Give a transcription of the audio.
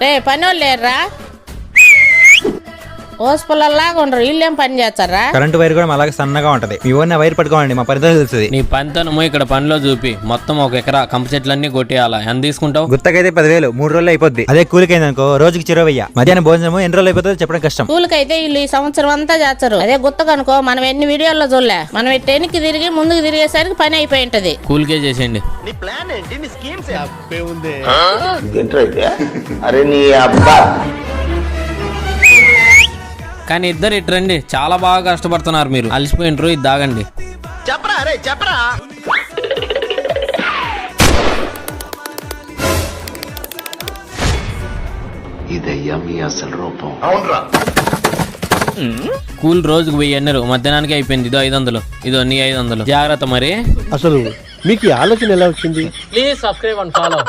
రే పని లేరురా, ఓసు పుల్లల్లాగా ఉండరు, ఇల్లేం పని చేస్తారా? కరెంట్ వైర్ కూడా అలాగే సన్నగా ఉంటది. మీ ఓన్ వైర్ పట్టుకోండి, మా పరిధి తెలుస్తుంది. నీ పనితనము ఇక్కడ పనిలో చూపి మొత్తం 1 ఎకరా కంప చెట్లన్నీ కొట్టేయాలా. ఎంత తీసుకుంటావు? గుత్తకైతే 10,000, 3 రోజులు అయిపోద్ది. అదే కూలికి అయిందనుకో రోజుకి 20,000. మధ్యాహ్నం భోజనము ఎన్ని రోజులు అయిపోతుందో చెప్పడం కష్టం. కూలికైతే వీళ్ళు ఈ సంవత్సరం అంతా చేస్తారు. అదే గుత్తకనుకో మనం ఎన్ని వీడియోల్లో చూడలే, మనం వెనక్కి తిరిగి ముందుకు తిరిగేసరికి పని అయిపోయి ఉంటది. కూలికే చేసేయండి. కానీ ఇద్దరు ఇట్రండి, చాలా బాగా కష్టపడుతున్నారు. మీరు అలసిపోయినరు, ఇది దాగండి. చెప్పరా ఇదయ్యా మీ అసలు రూపం. అవునరా, కూల్ రోజుకు 1000 అన్నారు, మధ్యాహ్నానికి అయిపోయింది. ఇదో 500, ఇదో నీ 500. జాగ్రత్త మరి. అసలు మీకు ఈ ఆలోచన ఎలా వచ్చింది? Please subscribe and follow.